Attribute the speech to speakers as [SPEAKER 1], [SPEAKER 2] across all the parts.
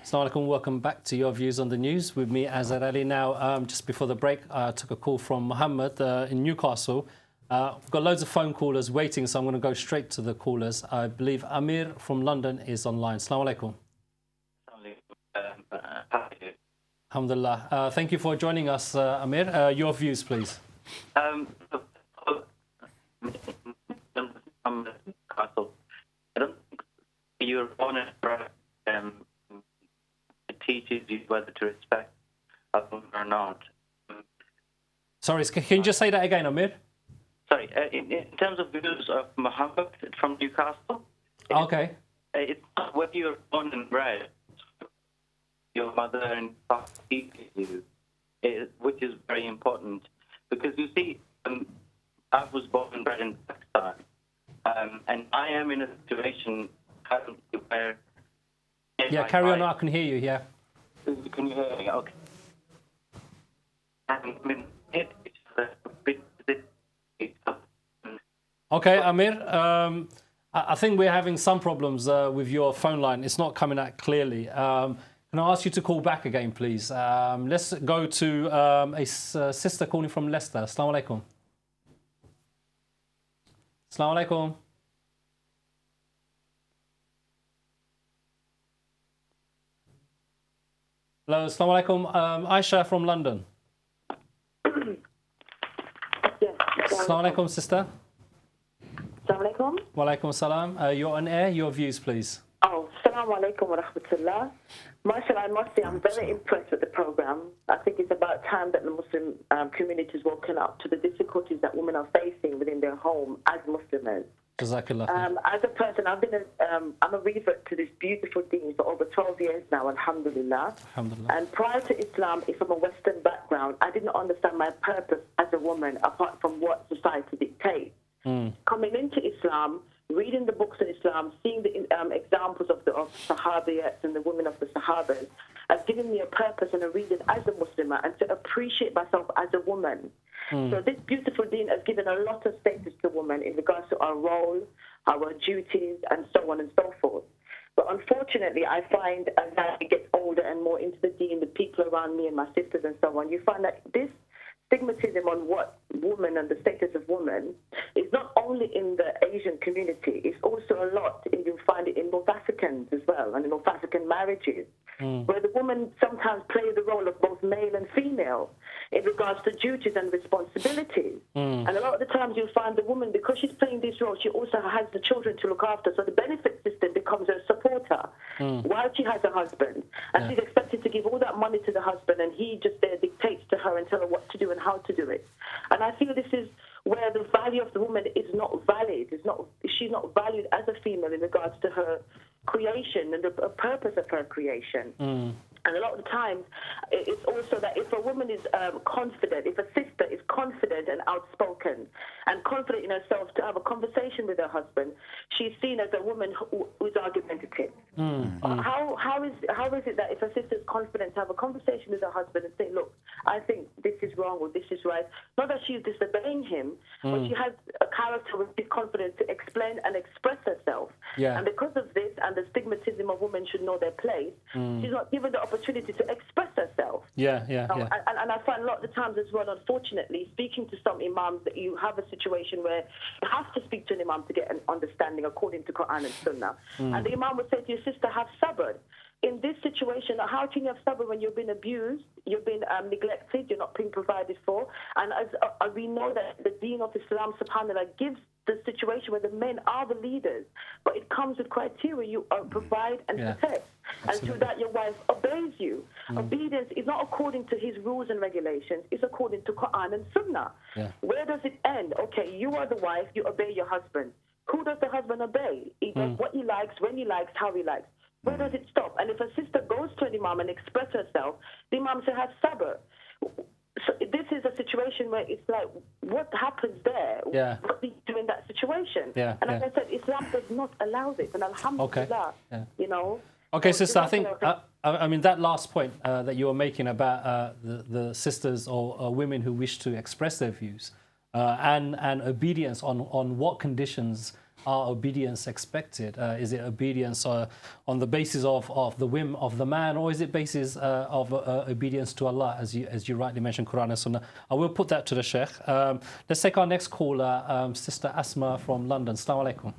[SPEAKER 1] Assalamu alaikum, welcome back to Your Views on the News with me, Azhar Ali. Now, just before the break, I took a call from Mohammed in Newcastle. We've got loads of phone callers waiting, so I'm going to go straight to the callers. I believe Amir from London is online. Assalamu alaikum. Alhamdulillah. Thank you for joining us, Amir. Your views, please.
[SPEAKER 2] You're born and it teaches you whether to respect a woman or not.
[SPEAKER 1] Sorry, can you just say that again, Amir?
[SPEAKER 2] Sorry, in terms of views of Muhammad from Newcastle.
[SPEAKER 1] Okay.
[SPEAKER 2] It's not whether you're born and bred, your mother and father teaches you, which is very important. Because you see, I was born and bred in Pakistan, and I am in a situation where...
[SPEAKER 1] Yeah, carry on, I can hear you, yeah.
[SPEAKER 2] Can you hear me? Okay.
[SPEAKER 1] Okay, Amir, I think we're having some problems with your phone line. It's not coming out clearly. Can I ask you to call back again, please? Let's go to a sister calling from Leicester. Assalamu alaikum. Assalamu alaikum. Hello, assalamu alaikum. Aisha from London.
[SPEAKER 3] Yes.
[SPEAKER 1] Assalamu alaikum, sister.
[SPEAKER 3] Assalamu alaikum.
[SPEAKER 1] Wa alaikum salam. You're on air. Your views, please.
[SPEAKER 3] Oh, assalamu alaikum wa rahmatullah. Mashallah, I must say I'm very impressed with the program. I think it's about time that the Muslim community has woken up to the difficulties that women are facing within their home as Muslims.
[SPEAKER 1] Jazakallah.
[SPEAKER 3] As a person, I'm a revert to this beautiful deen for over 12 years now, alhamdulillah.
[SPEAKER 1] Alhamdulillah.
[SPEAKER 3] And prior to Islam, from a Western background, I didn't understand my purpose as a woman apart from what society dictates. Coming into Islam, reading the books of Islam, seeing the examples of Sahabiyats and the women of the Sahabas, has given me a purpose and a reason as a Muslimah and to appreciate myself as a woman. So this beautiful deen has given a lot of status to women in regards to our role, our duties, and so on and so forth. But unfortunately, I find as I get older and more into the deen, the people around me and my sisters and so on, you find that this stigmatism on what woman and the status of woman is not only in the Asian community, it's also a lot, and you'll find it in North Africans as well, and in North African marriages, where the woman sometimes plays the role of both male and female in regards to duties and responsibilities. And a lot of the times you'll find the woman, because she's playing this role, she also has the children to look after, so the benefit system becomes a supporter while she has a husband. And she's expected to give all that money to the husband, and he just dictates to her and tell her what to do and how to do it. And I feel this is where the value of the woman is not valid. She's not valued as a female in regards to her creation and the purpose of her creation. And a lot of the times, it's also that if a woman is confident, if a sister is confident and outspoken and confident in herself to have a conversation with her husband, she's seen as a woman who is argumentative. How is it that if a sister is confident to have a conversation with her husband and say, look, I think this is wrong or this is right, not that she's disobeying him, but she has a character which is confident to explain and express herself. And because of this and the stigmatism of women should know their place, she's not given the opportunity to express herself. And I find a lot of the times as well, unfortunately, speaking to some Imams, that you have a situation where you have to speak to an Imam to get an understanding according to Quran and Sunnah. And the Imam would say to your sister, have sabr. In this situation, how can you have sabr when you've been abused, you've been neglected, you're not being provided for? And as we know that the deen of Islam, subhanAllah, gives the situation where the men are the leaders, but it comes with criteria. You provide and protect. And through that, your wife obeys you. Obedience is not according to his rules and regulations. It's according to Quran and Sunnah. Where does it end? Okay, you are the wife. You obey your husband. Who does the husband obey? He does what he likes, when he likes, how he likes. Where does it stop? And if a sister goes to an Imam and expresses herself, the Imam should have sabr. So this is a situation where it's like, what happens there? What do you do in that situation? And as I said, Islam does not allow this. And alhamdulillah, you know.
[SPEAKER 1] Okay, sister, I think, I mean, that last point that you were making about the sisters or women who wish to express their views and obedience on what conditions are obedience expected? Is it obedience on the basis of the whim of the man, or is it basis of obedience to Allah, as you rightly mentioned, Quran and Sunnah? I will put that to the Sheikh. Let's take our next caller, Sister Asma from London. Assalamu alaikum.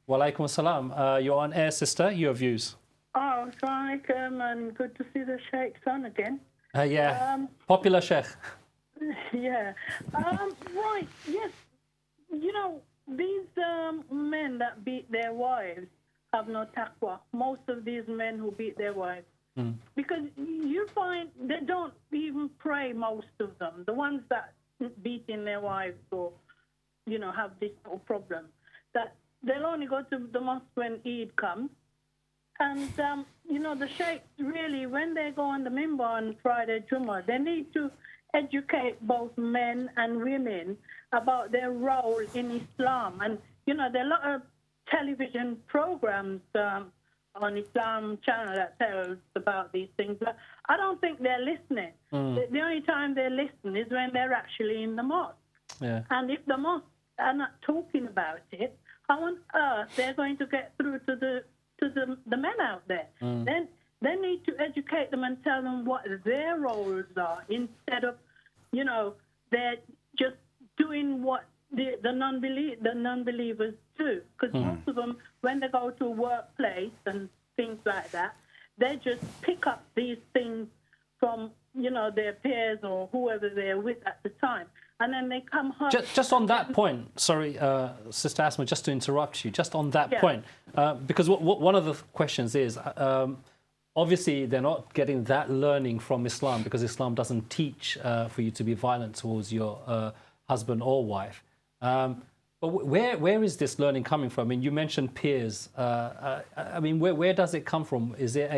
[SPEAKER 1] Wa alaikum assalam. You're on air, sister. Your views.
[SPEAKER 4] Oh, assalamu alaikum, and good to see the Sheikh's on again.
[SPEAKER 1] Yeah, popular Sheikh.
[SPEAKER 4] Yeah. Right, yes. You know, these men that beat their wives have no taqwa. Most of these men who beat their wives. Because you find they don't even pray, most of them. The ones that beating their wives or, you know, have this sort of problem. That they'll only go to the mosque when Eid comes. And, you know, the sheikhs really, when they go on the minbar on Friday, Jummah, they need to educate both men and women about their role in Islam. And, you know, there are a lot of television programs on Islam channel that tells about these things. But I don't think they're listening. The only time they listen is when they're actually in the mosque.
[SPEAKER 1] Yeah.
[SPEAKER 4] And if the mosques are not talking about it, how on earth they're going to get through to the men out there? Then they need to educate them and tell them what their roles are, instead of, you know, they're just doing what the non-believers do. Because most of them, when they go to a workplace and things like that, they just pick up these things from, you know, their peers or whoever they're with at the time. And then they come home.
[SPEAKER 1] Just on that point, sorry, Sister Asma, just to interrupt you, just on that point, because one of the questions is, obviously they're not getting that learning from Islam, because Islam doesn't teach for you to be violent towards your husband or wife. But where is this learning coming from? I mean, you mentioned peers. I mean, where does it come from? Is it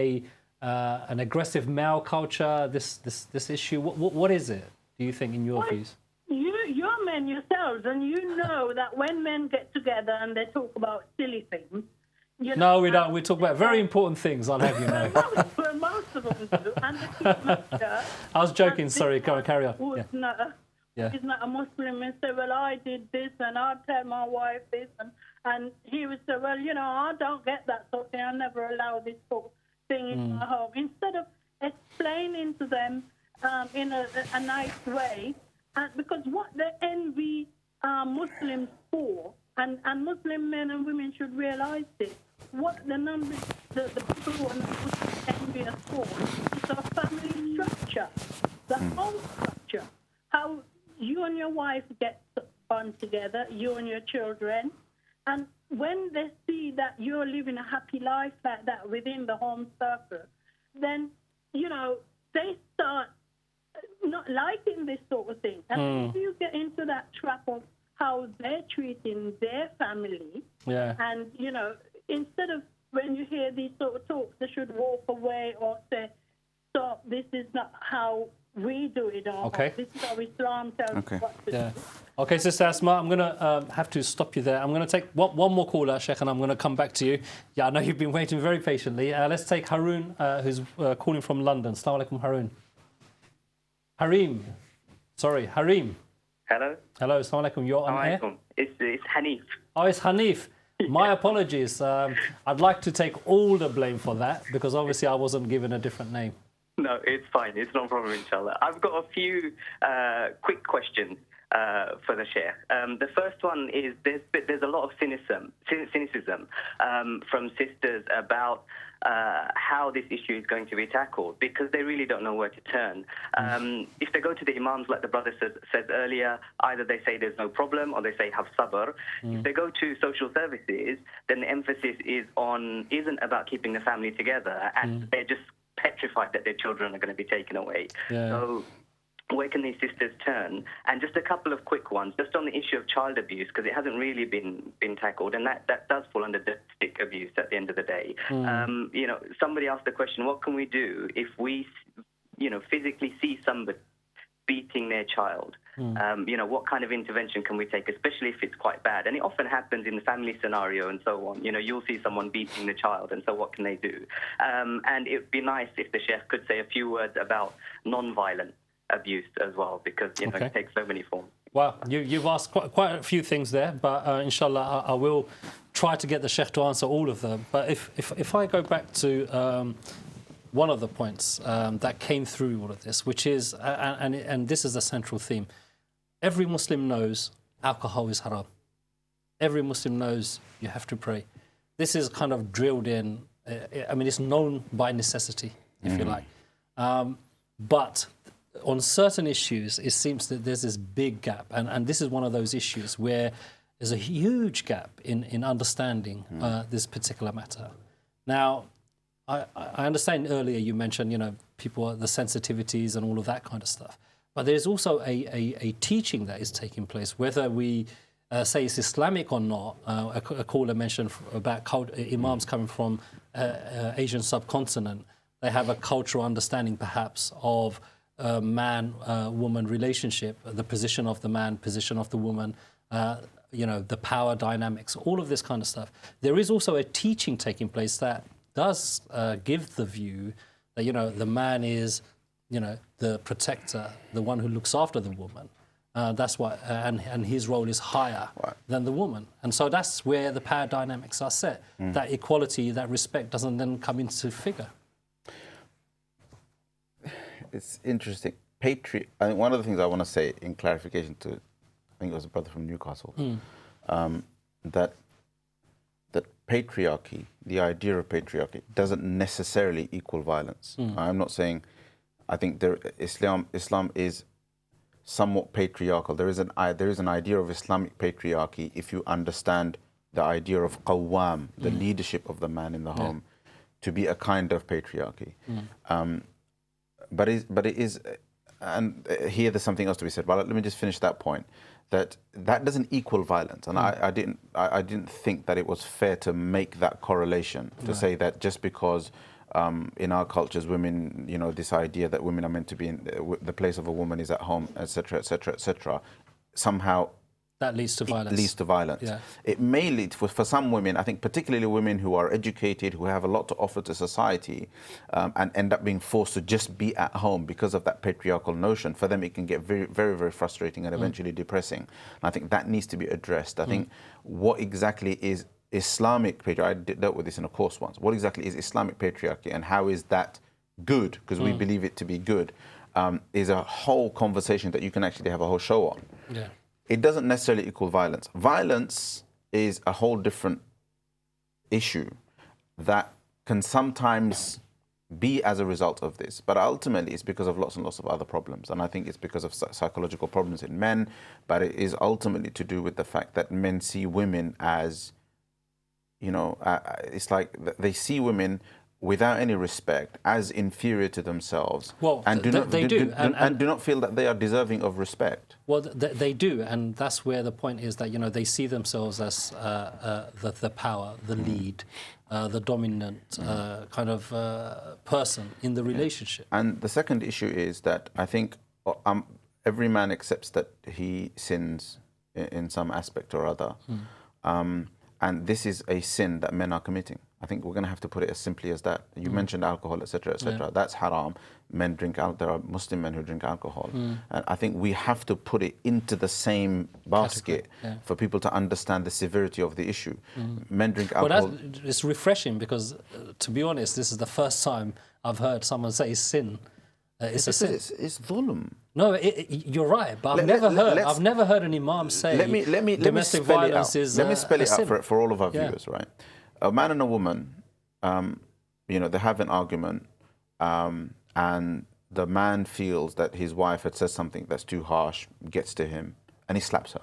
[SPEAKER 1] an aggressive male culture, this issue? What is it, do you think, in your views?
[SPEAKER 4] You're men yourselves, and you know that when men get together and they talk about silly things... You know,
[SPEAKER 1] no, we don't. We talk about very important things, I'll have you know.
[SPEAKER 4] Well, most of them do. And the master,
[SPEAKER 1] I was joking, sorry, carry on.
[SPEAKER 4] Who's not a Muslim, and say, well, I did this, and I'll tell my wife this, and he would say, well, you know, I don't get that sort of thing. I never allow this sort of thing in my home. Instead of explaining to them in a nice way, because what they envy Muslims for, and Muslim men and women should realize this, what the people who are Muslims envy us for is our family structure, the home structure, how you and your wife get on together, you and your children, and when they see that you're living a happy life like that within the home circle, then, you know, they start not liking this sort of thing. And if you get into that trap of how they're treating their family, and, you know, instead of when you hear these sort of talks, they should walk away or say, stop, this is not how we do it, or this is how Islam tells us what to do.
[SPEAKER 1] Okay, Sister Asma, I'm going to have to stop you there. I'm going to take one more caller, Sheikh, and I'm going to come back to you. Yeah, I know you've been waiting very patiently. Let's take Haroon, who's calling from London. Assalamu alaikum, Haroon. Hareem.
[SPEAKER 5] Hello.
[SPEAKER 1] Hello, assalamu alaikum. You're on air?
[SPEAKER 5] It's Hanif.
[SPEAKER 1] Oh, it's Hanif. My apologies. I'd like to take all the blame for that, because obviously I wasn't given a different name.
[SPEAKER 5] No, it's fine. It's no problem, inshallah. I've got a few quick questions for the Sheikh. The first one is there's a lot of cynicism from sisters about how this issue is going to be tackled, because they really don't know where to turn. If they go to the Imams, like the brother said earlier, either they say there's no problem or they say have sabr. If they go to social services, then the emphasis isn't about keeping the family together, and they're just petrified that their children are going to be taken away. So where can these sisters turn? And just a couple of quick ones, just on the issue of child abuse, because it hasn't really been tackled, and that does fall under domestic abuse at the end of the day. You know, somebody asked the question, what can we do if we, you know, physically see somebody beating their child? You know, what kind of intervention can we take, especially if it's quite bad? And it often happens in the family scenario and so on. You know, you'll see someone beating the child, and so what can they do? And it would be nice if the Sheikh could say a few words about non-violent abuse as well, because, you know, it takes so many forms.
[SPEAKER 1] Well, you've asked quite a few things there, but inshallah, I will try to get the Sheikh to answer all of them. But if I go back to one of the points that came through all of this, which is, and this is a central theme, every Muslim knows alcohol is haram. Every Muslim knows you have to pray. This is kind of drilled in. I mean, it's known by necessity, if you like. But on certain issues, it seems that there's this big gap. And this is one of those issues where there's a huge gap in understanding this particular matter. Now, I understand earlier you mentioned, people, the sensitivities and all of that kind of stuff. But there's also a teaching that is taking place, whether we say it's Islamic or not. A caller mentioned about Imams coming from Asian subcontinent. They have a cultural understanding, perhaps, of man-woman relationship, the position of the man, position of the woman, the power dynamics, all of this kind of stuff. There is also a teaching taking place that does give the view that, the man is, the protector, the one who looks after the woman. That's why, and his role is higher than the woman. And so that's where the power dynamics are set. That equality, that respect doesn't then come into figure.
[SPEAKER 6] It's interesting. I think one of the things I want to say in clarification to, I think it was a brother from Newcastle, that patriarchy, the idea of patriarchy, doesn't necessarily equal violence. I'm not saying, I think Islam is somewhat patriarchal. There is an idea of Islamic patriarchy if you understand the idea of qawwam, the leadership of the man in the home, to be a kind of patriarchy. But it is, and here there's something else to be said. But let me just finish that point. That doesn't equal violence, and I didn't think that it was fair to make that correlation to say that just because in our cultures women, this idea that women are meant to be in the place of a woman is at home, etc., etc., etc., somehow
[SPEAKER 1] that leads to violence.
[SPEAKER 6] It leads to violence. Yeah. It may lead for some women, I think particularly women who are educated, who have a lot to offer to society, and end up being forced to just be at home because of that patriarchal notion. For them, it can get very, very, very frustrating and eventually depressing. And I think that needs to be addressed. I think what exactly is Islamic patriarchy? I dealt with this in a course once. What exactly is Islamic patriarchy, and how is that good? Because we believe it to be good. Is a whole conversation that you can actually have a whole show on. Yeah. It doesn't necessarily equal violence. Violence is a whole different issue that can sometimes be as a result of this, but ultimately it's because of lots and lots of other problems. And I think it's because of psychological problems in men, but it is ultimately to do with the fact that men see women as, it's like they see women without any respect as inferior to themselves.
[SPEAKER 1] Well,
[SPEAKER 6] and do not feel that they are deserving of respect.
[SPEAKER 1] Well, they do, and that's where the point is that, they see themselves as the power, the lead, the dominant kind of person in the relationship.
[SPEAKER 6] And the second issue is that I think every man accepts that he sins in some aspect or other. And this is a sin that men are committing. I think we're going to have to put it as simply as that. You mentioned alcohol, etc., etc. Yeah. That's haram. Men drink alcohol. There are Muslim men who drink alcohol. And I think we have to put it into the same basket for people to understand the severity of the issue. Men drink alcohol.
[SPEAKER 1] Well, it's refreshing because, to be honest, this is the first time I've heard someone say sin. It's a sin.
[SPEAKER 6] It's dhulm.
[SPEAKER 1] No, you're right, but I've never heard an imam say domestic violence is
[SPEAKER 6] Let me spell it out for all of our viewers, right? A man and a woman, they have an argument, and the man feels that his wife had said something that's too harsh, gets to him, and he slaps her.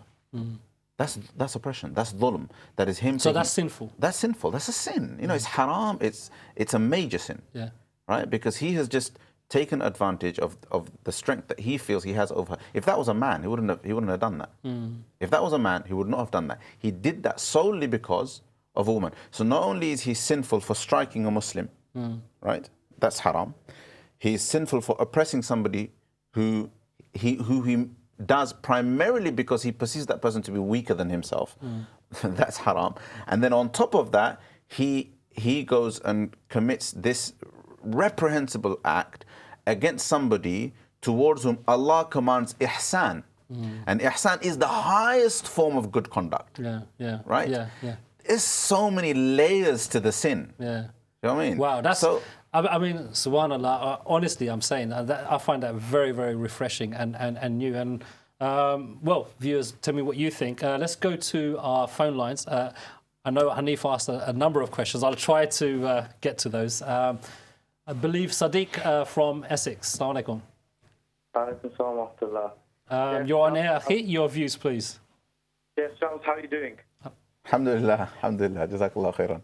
[SPEAKER 6] That's oppression. That's dhulm. That is him.
[SPEAKER 1] So that's sinful.
[SPEAKER 6] That's sinful. That's a sin. It's haram. It's a major sin. Yeah. Right? Because he has just taken advantage of the strength that he feels he has over her. If that was a man, he wouldn't have done that. If that was a man, he would not have done that. He did that solely because of a woman. So not only is he sinful for striking a Muslim, right? That's haram. He is sinful for oppressing somebody who he does primarily because he perceives that person to be weaker than himself. That's haram. And then on top of that, he goes and commits this reprehensible act against somebody towards whom Allah commands ihsan. And ihsan is the highest form of good conduct.
[SPEAKER 1] Yeah, yeah.
[SPEAKER 6] Right?
[SPEAKER 1] Yeah, yeah.
[SPEAKER 6] There's so many layers to the sin.
[SPEAKER 1] Yeah.
[SPEAKER 6] You know what I mean?
[SPEAKER 1] Wow, that's...
[SPEAKER 6] So,
[SPEAKER 1] I mean, subhanAllah, honestly, I'm saying that I find that very, very refreshing and new. And, well, viewers, tell me what you think. Let's go to our phone lines. I know Hanif asked a number of questions. I'll try to get to those. I believe Sadiq from Essex. Assalamu alaikum. You're on air. Your views, please.
[SPEAKER 7] Yes, Charles, how are you doing?
[SPEAKER 6] alhamdulillah, alhamdulillah, jazakallah khairan.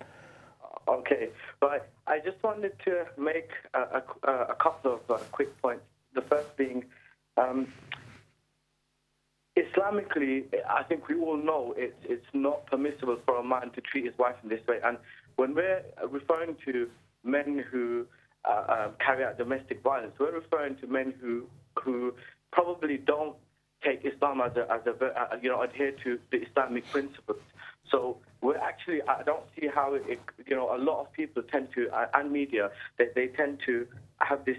[SPEAKER 7] Okay, right. I just wanted to make a couple of quick points. The first being, Islamically, I think we all know it's not permissible for a man to treat his wife in this way. And when we're referring to men who carry out domestic violence, we're referring to men who probably don't take Islam as a adhere to the Islamic principles. So we're actually, I don't see how a lot of people tend to, and media, they tend to have this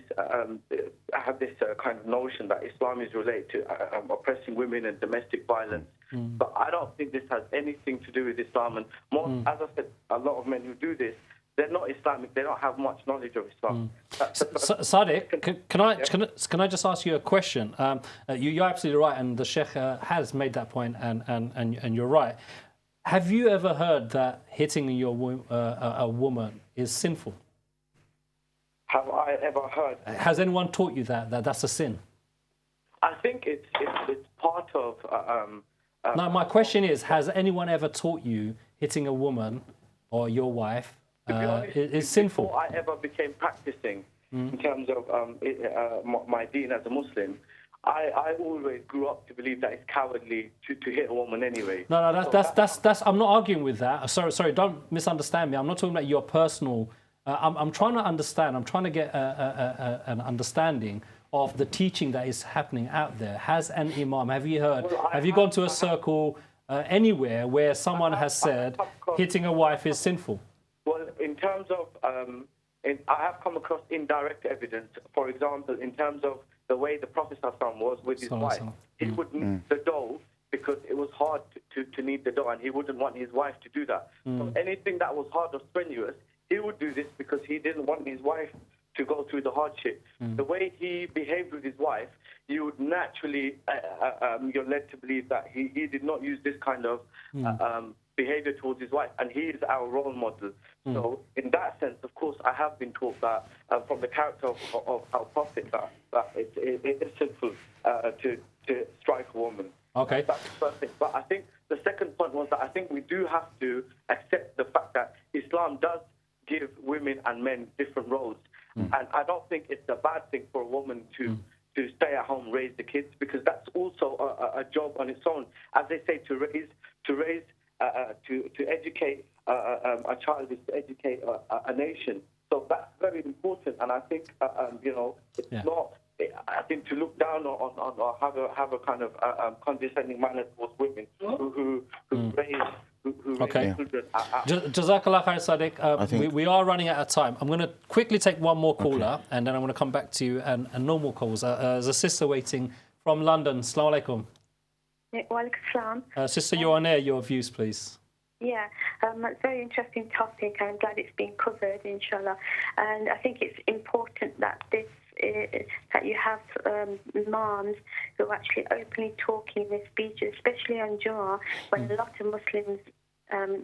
[SPEAKER 7] kind of notion that Islam is related to oppressing women and domestic violence. But I don't think this has anything to do with Islam. And as I said, a lot of men who do this, they're not Islamic. They don't have much knowledge of Islam.
[SPEAKER 1] Sadiq, can I just ask you a question? You're absolutely right, and the Sheikh has made that point, and you're right. Have you ever heard that hitting a woman is sinful?
[SPEAKER 7] Have I ever heard?
[SPEAKER 1] Has anyone taught you that that's a sin?
[SPEAKER 7] I think it's part of.
[SPEAKER 1] Now, my question is: has anyone ever taught you hitting a woman or your wife is sinful?
[SPEAKER 7] Before I ever became practicing in terms of my deen as a Muslim, I always grew up to believe that it's cowardly to hit a woman anyway.
[SPEAKER 1] No, that's. I'm not arguing with that. Sorry, don't misunderstand me. I'm not talking about your personal. I'm trying to understand. I'm trying to get an understanding of the teaching that is happening out there. Has an imam? Have you heard? Have you gone to a circle anywhere where someone has said hitting a wife is sinful?
[SPEAKER 7] Well, in terms of, I have come across indirect evidence. For example, in terms of the way the Prophet was with his wife, he would knead the dough because it was hard to knead the dough, and he wouldn't want his wife to do that. So anything that was hard or strenuous, he would do this because he didn't want his wife to go through the hardship. The way he behaved with his wife, you would naturally, you're led to believe that he did not use this kind of behavior towards his wife, and he is our role model. So in that sense, of course, I have been taught that from the character of our Prophet that it is sinful to strike a woman.
[SPEAKER 1] Okay.
[SPEAKER 7] That's the first thing. But I think the second point was that I think we do have to accept the fact that Islam does give women and men different roles. And I don't think it's a bad thing for a woman to stay at home, raise the kids, because that's also a job on its own. As they say, to educate a child is to educate a nation. So that's very important. And I think it's not. I think to look down on or have a kind of condescending manner towards women who raise.
[SPEAKER 1] Okay. Jazakallah khair, Sadiq. We are running out of time. I'm going to quickly take one more caller, and then I'm going to come back to you and normal calls. There's a sister waiting from London. Assalamu alaikum.
[SPEAKER 8] Walaikum salam.
[SPEAKER 1] Sister, you're on air. Your views, please.
[SPEAKER 8] Yeah, it's a very interesting topic. I'm glad it's been covered, inshallah. And I think it's important that that you have imams who are actually openly talking in their speeches, especially on Jummah, when a lot of Muslims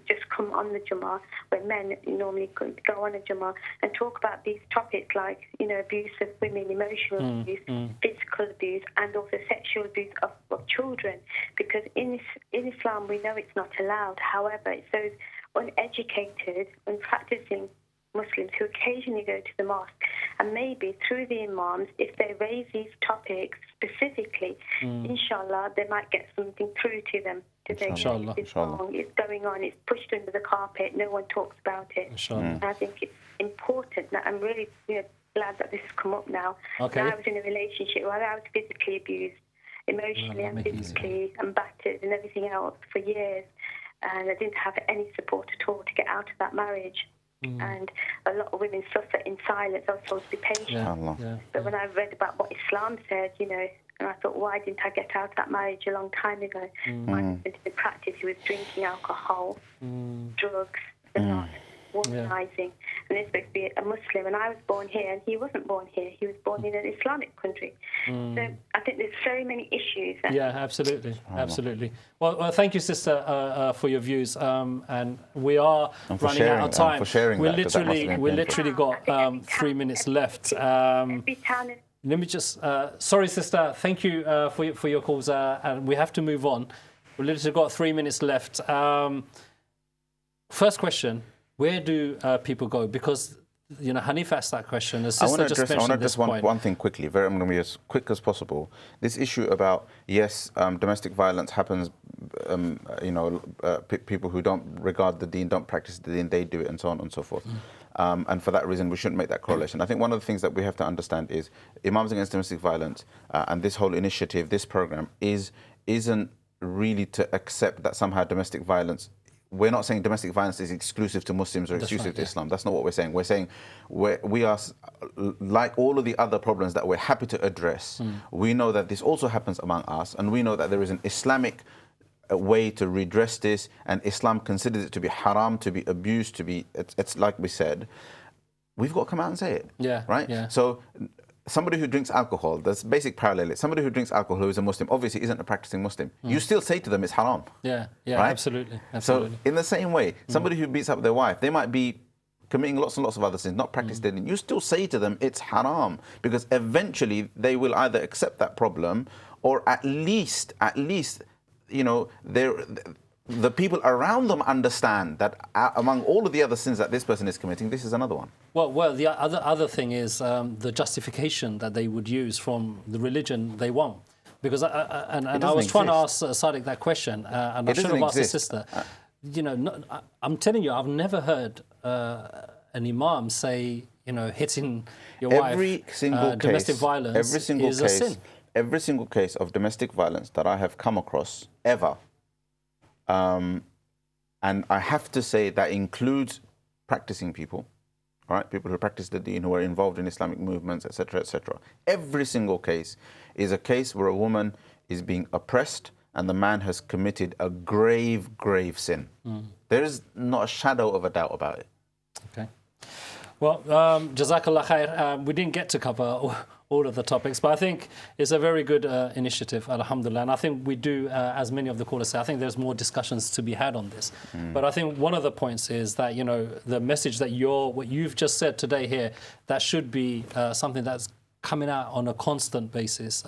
[SPEAKER 8] just come on the Jummah, when men normally go on a Jummah and talk about these topics like, abuse of women, emotional abuse, physical abuse, and also sexual abuse of children. Because in Islam, we know it's not allowed. However, it's those uneducated and practicing Muslims who occasionally go to the mosque, and maybe through the imams, if they raise these topics specifically, inshallah, they might get something through to them.
[SPEAKER 1] Inshallah.
[SPEAKER 8] It's wrong, it's going on, it's pushed under the carpet, no one talks about it. And I think it's important that I'm really glad that this has come up now.
[SPEAKER 1] Okay.
[SPEAKER 8] I was in a relationship where I was physically abused, emotionally and physically, and battered and everything else for years, and I didn't have any support at all to get out of that marriage. And a lot of women suffer in silence. I was supposed to be patient. But when I read about what Islam said, And I thought, why didn't I get out of that marriage a long time ago? My husband didn't practice. He was drinking alcohol, drugs, a lot, womanizing. And he's supposed to be a Muslim. And I was born here, and he wasn't born here. He was born in an Islamic country. So I think there's very many issues.
[SPEAKER 1] Yeah, absolutely, absolutely. Well, thank you, sister, for your views. And we are running out of time.
[SPEAKER 6] For sharing
[SPEAKER 1] we
[SPEAKER 6] that,
[SPEAKER 1] literally got 3 minutes left. Let me just, sorry, sister, thank you for your calls, and we have to move on. We've literally got 3 minutes left. First question, where do people go? Because, you know, Hanif asked that question. I want to
[SPEAKER 6] address one thing quickly. I'm going to be as quick as possible. This issue about, yes, domestic violence happens, you know, people who don't regard the deen, don't practice the deen, they do it, and so on and so forth. And for that reason, we shouldn't make that correlation. I think one of the things that we have to understand is Imams Against Domestic Violence and this whole initiative, this program, isn't really to accept that somehow domestic violence. We're not saying domestic violence is exclusive to Muslims or exclusive to Islam. That's not what we're saying. We're saying we are, like all of the other problems that we're happy to address, we know that this also happens among us, and we know that there is an Islamic way to redress this, and Islam considers it to be haram, to be abused, to be, it's like we said, we've got to come out and say it.
[SPEAKER 1] Yeah.
[SPEAKER 6] Right? Yeah. So somebody who drinks alcohol, there's basic parallel. Somebody who drinks alcohol who is a Muslim, obviously isn't a practicing Muslim. You still say to them it's haram.
[SPEAKER 1] Yeah, yeah,
[SPEAKER 6] right?
[SPEAKER 1] Absolutely.
[SPEAKER 6] So in the same way, somebody who beats up their wife, they might be committing lots and lots of other sins, not practicing it. You still say to them it's haram, because eventually they will either accept that problem, or at least, you know, the people around them understand that among all of the other sins that this person is committing, this is another one.
[SPEAKER 1] Well, the other thing is the justification that they would use from the religion they want. Because I was trying to ask Sadiq that question, and I should have asked the sister. You know, I'm telling you, I've never heard an imam say, you know, hitting your wife, domestic violence is a sin.
[SPEAKER 6] Every single case of domestic violence that I have come across ever, and I have to say that includes practicing people, all right, people who practice the deen, who are involved in Islamic movements, etc., etc. Every single case is a case where a woman is being oppressed and the man has committed a grave, grave sin. There is not a shadow of a doubt about it.
[SPEAKER 1] Okay. Well, Jazakallah khair. We didn't get to cover all of the topics, but I think it's a very good initiative, alhamdulillah. And I think we do, as many of the callers say, I think there's more discussions to be had on this. But I think one of the points is that, you know, the message that what you've just said today here, that should be something that's coming out on a constant basis.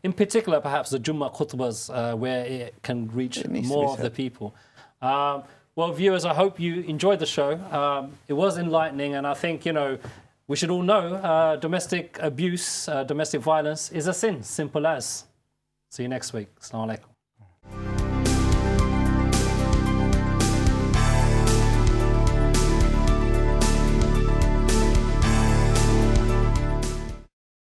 [SPEAKER 1] In particular, perhaps the Jummah khutbahs, where it can reach more of the people. Well, viewers, I hope you enjoyed the show. It was enlightening, and I think, you know, we should all know domestic abuse, domestic violence is a sin, simple as. See you next week. Assalamu alaikum.